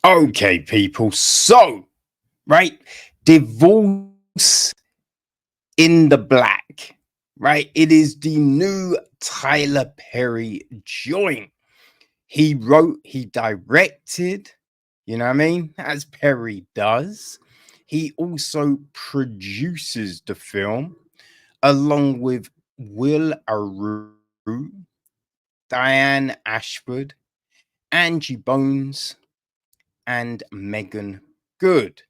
Okay, people. So, right, divorce in the black, right? It is the new Tyler Perry joint. He wrote, he directed, you know what I mean? As Perry does. He also produces the film along with Will Aru, Diane Ashford, Angie Bones, and Meagan Good.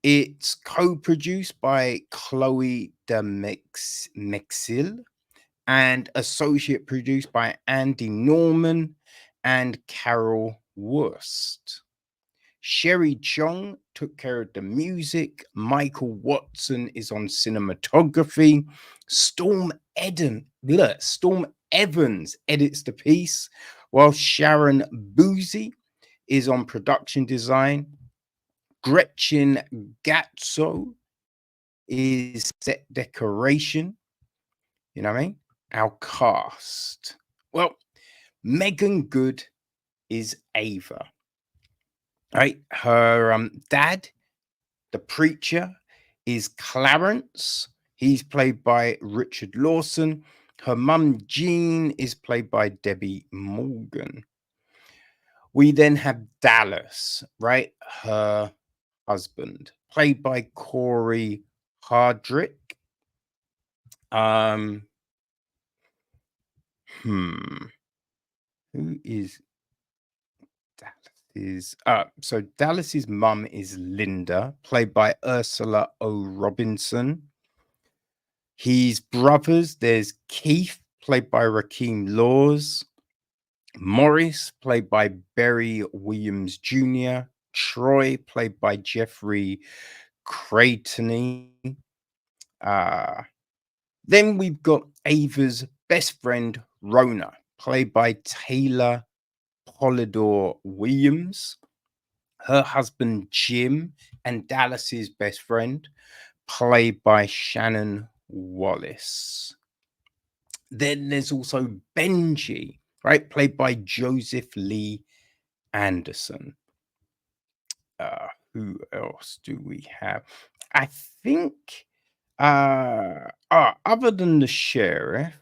It's co-produced by Chloe de Mexil and associate produced by Andy Norman and Carol Wurst. Sherry Chong took care of the music. Michael Watson is on cinematography. Storm Evans edits the piece, while Sharon Boozy is on production design. Gretchen Gatso is set decoration. You know what I mean? Our cast. Well, Meagan Good is Ava. Right? Her dad, the preacher, is Clarence. He's played by Richard Lawson. Her mum, Jean, is played by Debbie Morgan. We then have Dallas, right? Her husband, played by Cory Hardrict. Um, hmm, who is so Dallas's mum is Linda, played by Ursula O. Robinson. His brothers, there's Keith, played by Rakeem Laws, Morris, played by Barry Williams Jr., Troy, played by Jeffrey Creighton. Uh, then we've got Ava's best friend, Rona, played by Taylor Polydor Williams, her husband, Jim, and Dallas's best friend, played by Shannon Wallace. Then there's also Benji, right, played by Joseph Lee Anderson. Who else do we have? I think other than the sheriff,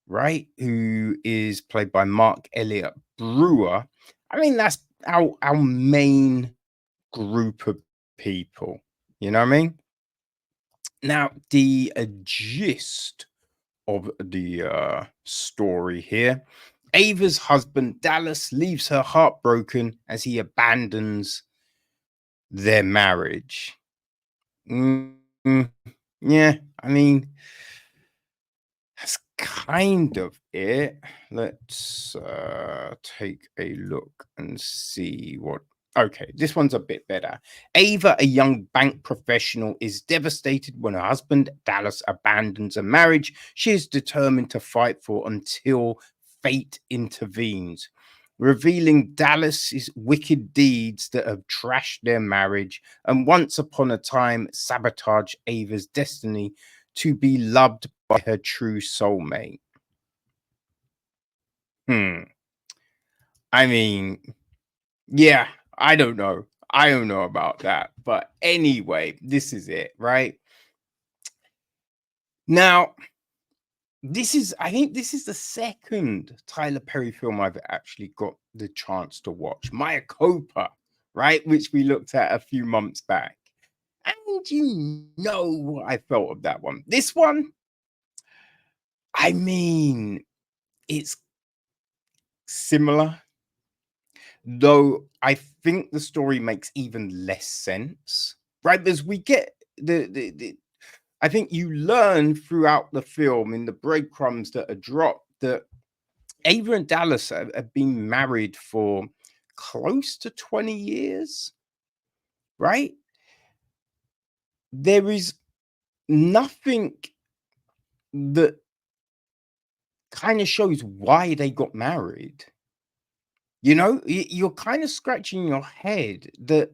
right, who is played by Mark Elliott Brewer. I mean, that's our main group of people. You know what I mean? Now, the gist of the story here. Ava's husband, Dallas, leaves her heartbroken as he abandons their marriage. Yeah, I mean, that's kind of it. Let's take a look and see what. Okay, this one's a bit better. Ava, a young bank professional, is devastated when her husband, Dallas, abandons a marriage she is determined to fight for until fate intervenes, revealing Dallas's wicked deeds that have trashed their marriage and once upon a time sabotaged Ava's destiny to be loved by her true soulmate. Hmm. I mean, yeah, I don't know. I don't know about that. But anyway, this is it, right? Now, I think this is the second Tyler Perry film I've actually got the chance to watch. Maya Copa, right? Which we looked at a few months back. And you know what I felt of that one. This one, I mean, it's similar, though I think the story makes even less sense, right? As we get the I think you learn throughout the film in the breadcrumbs that are dropped that Ava and Dallas have been married for close to 20 years, right? There is nothing that kind of shows why they got married. You know, you're kind of scratching your head that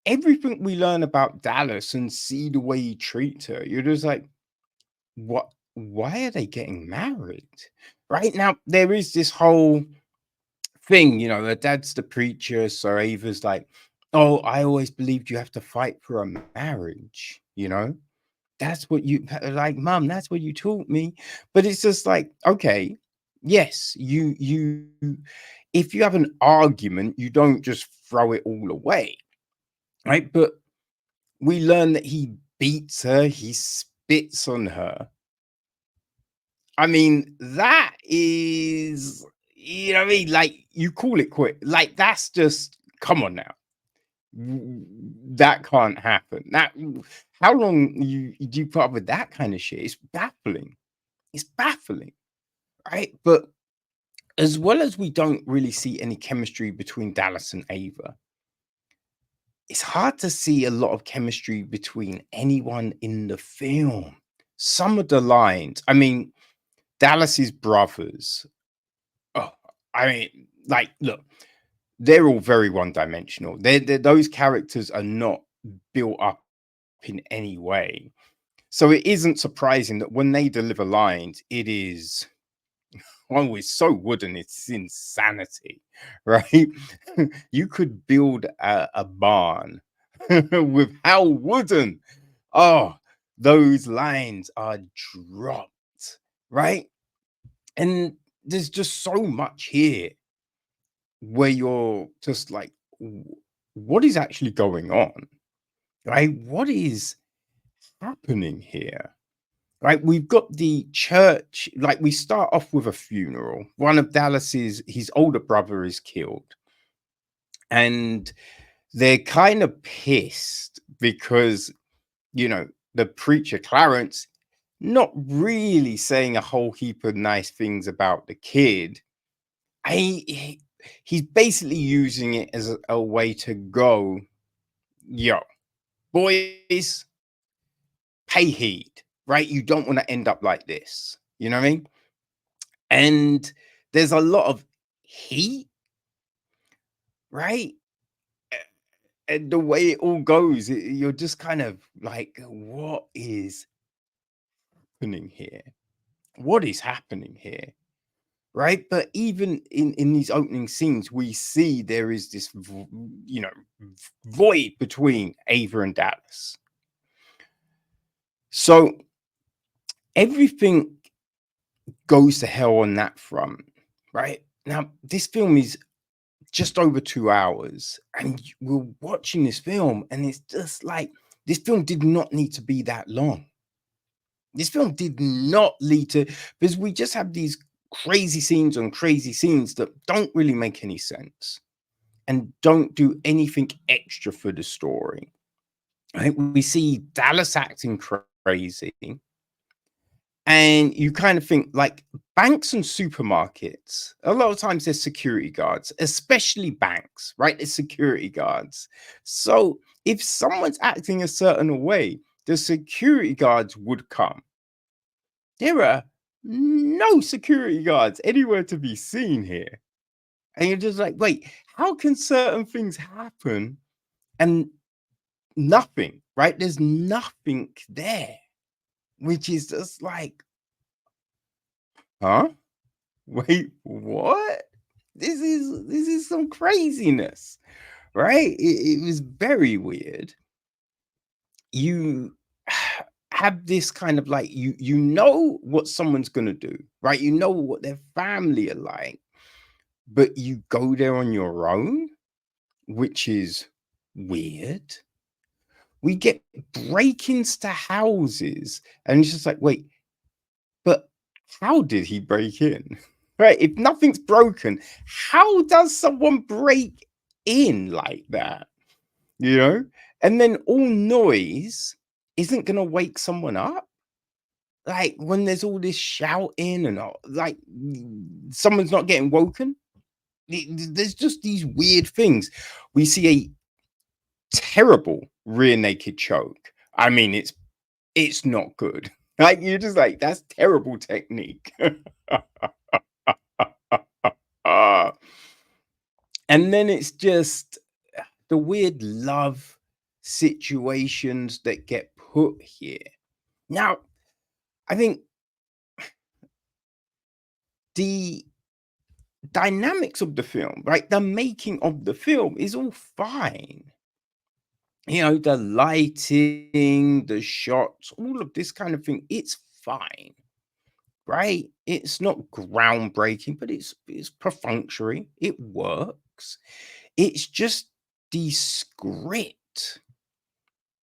everything we learn about Dallas and see the way he treats her, you're just like, what? Why are they getting married? Right now, there is this whole thing, her dad's the preacher, so Ava's like, "Oh, I always believed you have to fight for a marriage. That's what you like, mom, that's what you taught me." But it's just like, okay, yes, you if you have an argument, you don't just throw it all away, right? But we learn that he beats her, he spits on her. I mean, that is, what I mean? Like, you call it quit. Like, that's just, come on now. That can't happen. How long do you put up with that kind of shit? It's baffling. It's baffling, right? But as well as we don't really see any chemistry between Dallas and Ava, it's hard to see a lot of chemistry between anyone in the film. Some of the lines, I mean, Dallas's brothers. Oh, I mean, like, look, they're all very one-dimensional. Those characters are not built up in any way. So it isn't surprising that when they deliver lines, it is always so wooden, it's insanity, right? You could build a barn with how wooden. Oh, those lines are dropped, right? And there's just so much here where you're just like, What is actually going on? Right? What is happening here?" Right? We've got the church, like, we start off with a funeral. One of Dallas's his older brother is killed, and they're kind of pissed because, you know, the preacher Clarence not really saying a whole heap of nice things about the kid. He's basically using it as a way to go, "Yo, boys, pay heed, right? You don't want to end up like this." You know what I mean? And there's a lot of heat, right? And the way it all goes, you're just kind of like, what is happening here? What is happening here? Right? But even in these opening scenes, we see there is this, void between Ava and Dallas. So everything goes to hell on that front, right? Now, this film is just over 2 hours, and we're watching this film, and it's just like, this film did not need to be that long. This film did not lead to, because we just have these crazy scenes on crazy scenes that don't really make any sense and don't do anything extra for the story. Right? We see Dallas acting crazy, and you kind of think, like, banks and supermarkets, a lot of times there's security guards, especially banks, right? There's security guards. So if someone's acting a certain way, the security guards would come. There are no security guards anywhere to be seen here. And you're just like, wait, how can certain things happen and nothing, right? There's nothing there, which is just like, huh? Wait, what? This is some craziness, right? It was very weird. You have this kind of like, you know what someone's gonna do, right? You know what their family are like, but you go there on your own, which is weird. We get break-ins to houses, and it's just like, wait, but how did he break in? Right? If nothing's broken, how does someone break in like that? You know? And then all noise isn't gonna wake someone up. Like, when there's all this shouting and all, like, someone's not getting woken. There's just these weird things. We see a terrible rear naked choke. I mean, it's not good. Like, you're just like, that's terrible technique. Uh, and then it's just the weird love situations that get put here. Now, I think the dynamics of the film, right? The making of the film is all fine. The lighting, the shots, all of this kind of thing, it's fine, right? It's not groundbreaking, but it's perfunctory. It works. It's just the script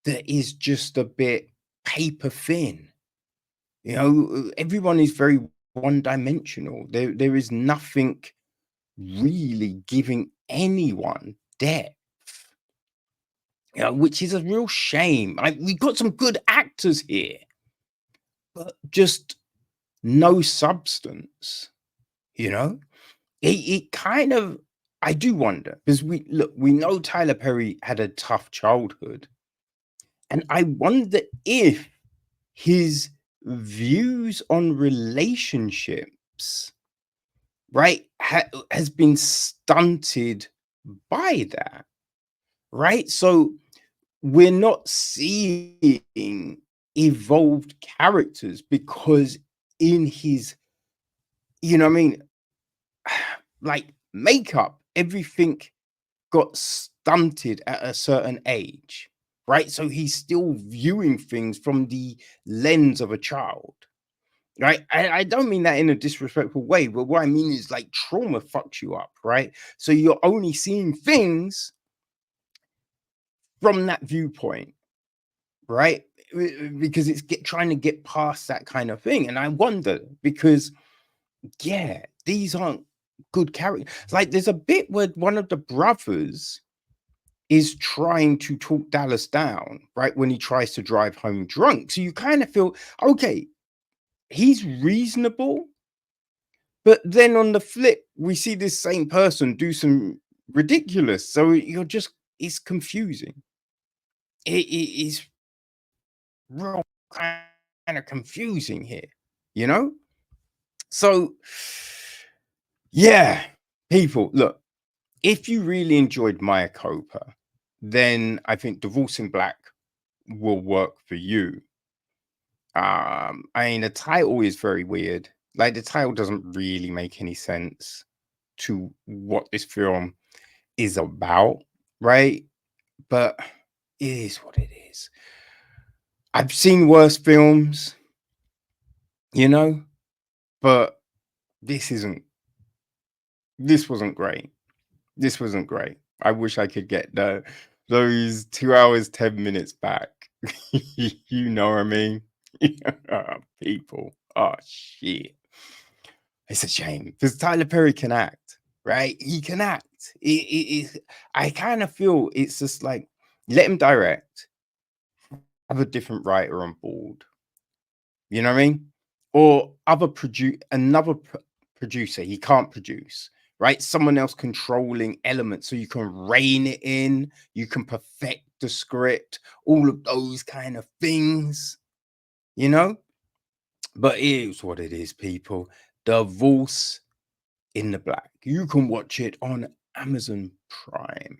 that is just a bit paper thin. Everyone is very one-dimensional. There is nothing really giving anyone depth, which is a real shame. We've got some good actors here, but just no substance, you know? It kind of, I do wonder, because we know Tyler Perry had a tough childhood, and I wonder if his views on relationships, right, has been stunted by that, right? So we're not seeing evolved characters because in his, what I mean, like makeup, everything got stunted at a certain age, right? So he's still viewing things from the lens of a child, right? I don't mean that in a disrespectful way, but what I mean is like trauma fucks you up, right? So you're only seeing things from that viewpoint, right? Because it's trying to get past that kind of thing. And I wonder because, yeah, these aren't good characters. Like there's a bit where one of the brothers is trying to talk Dallas down, right? When he tries to drive home drunk. So you kind of feel, okay, he's reasonable. But then on the flip, we see this same person do some ridiculous. So it's confusing. It is real kind of confusing here, you know? So, yeah, people, look, if you really enjoyed Maya Copa, then I think Divorce in Black will work for you. I mean, the title is very weird. Like, the title doesn't really make any sense to what this film is about, right? But it is what it is. I've seen worse films, you know, but this isn't this wasn't great. This wasn't great. I wish I could get those 2 hours, 10 minutes back. You know what I mean? People. Oh shit. It's a shame because Tyler Perry can act, right? He can act. I kind of feel it's just like let him direct, have a different writer on board. You know what I mean? Or producer, he can't produce, right? Someone else controlling elements so you can rein it in, you can perfect the script, all of those kind of things, you know? But it is what it is, people. Divorce in the Black. You can watch it on Amazon Prime.